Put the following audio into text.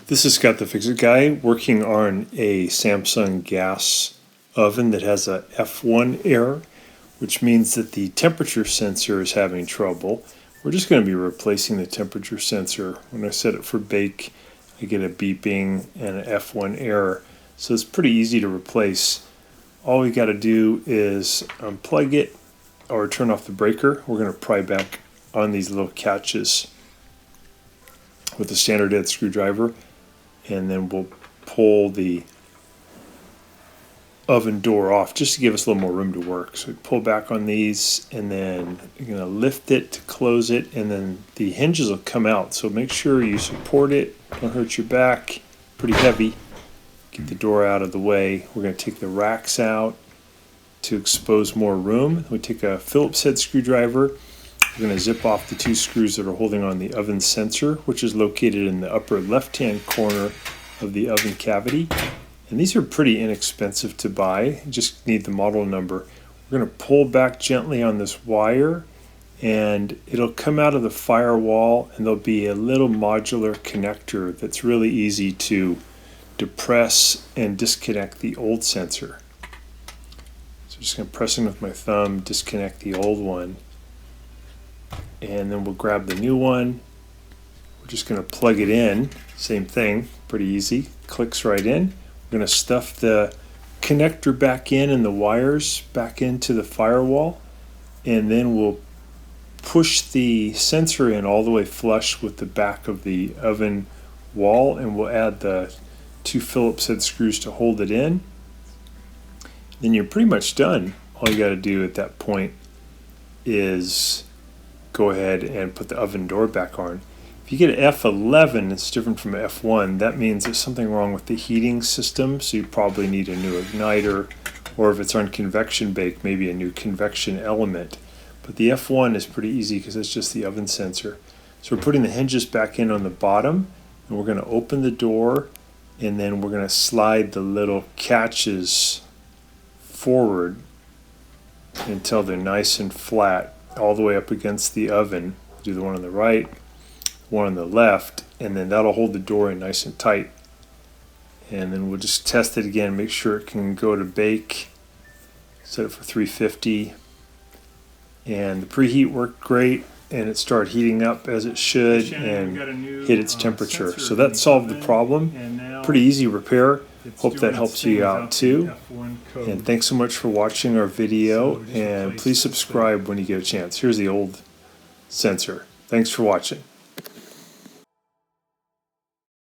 This is Scott the Fix-It Guy working on a Samsung gas oven that has a F1 error, which means that the temperature sensor is having trouble. We're just going to be replacing the temperature sensor. When I set it for bake, I get a beeping and an F1 error. So it's pretty easy to replace. All we got to do is unplug it or turn off the breaker. We're going to pry back on these little catches with a standard head screwdriver, and then we'll pull the oven door off just to give us a little more room to work. So we pull back on these, and then you're going to lift it to close it, and then the hinges will come out. So make sure you support it, don't hurt your back. Pretty heavy. Get the door out of the way. We're going to take the racks out to expose more room. We take a Phillips head screwdriver. We're going to zip off the two screws that are holding on the oven sensor, which is located in the upper left-hand corner of the oven cavity. And these are pretty inexpensive to buy. You just need the model number. We're going to pull back gently on this wire, and it'll come out of the firewall, and there'll be a little modular connector that's really easy to depress and disconnect the old sensor. So I'm just going to press in with my thumb, disconnect the old one. And then we'll grab the new one. We're just going to plug it in. Same thing, pretty easy. Clicks right in. We're going to stuff the connector back in and the wires back into the firewall. And then we'll push the sensor in all the way flush with the back of the oven wall. And we'll add the two Phillips head screws to hold it in. Then you're pretty much done. All you got to do at that point is go ahead and put the oven door back on. If you get an F11, it's different from F1. That means there's something wrong with the heating system, so you probably need a new igniter, or if it's on convection bake, maybe a new convection element. But the F1 is pretty easy because it's just the oven sensor. So we're putting the hinges back in on the bottom, and we're going to open the door, and then we're going to slide the little catches forward until they're nice and flat all the way up against the oven. Do the one on the right, one on the left, and then that'll hold the door in nice and tight. And then we'll just test it again, make sure it can go to bake. Set it for 350, and the preheat worked great, and it started heating up as it should and hit its temperature. So that solved the problem. Pretty easy repair. Hope that helps you out too. And thanks so much for watching our video, and please subscribe when you get a chance. Here's the old sensor. Thanks for watching.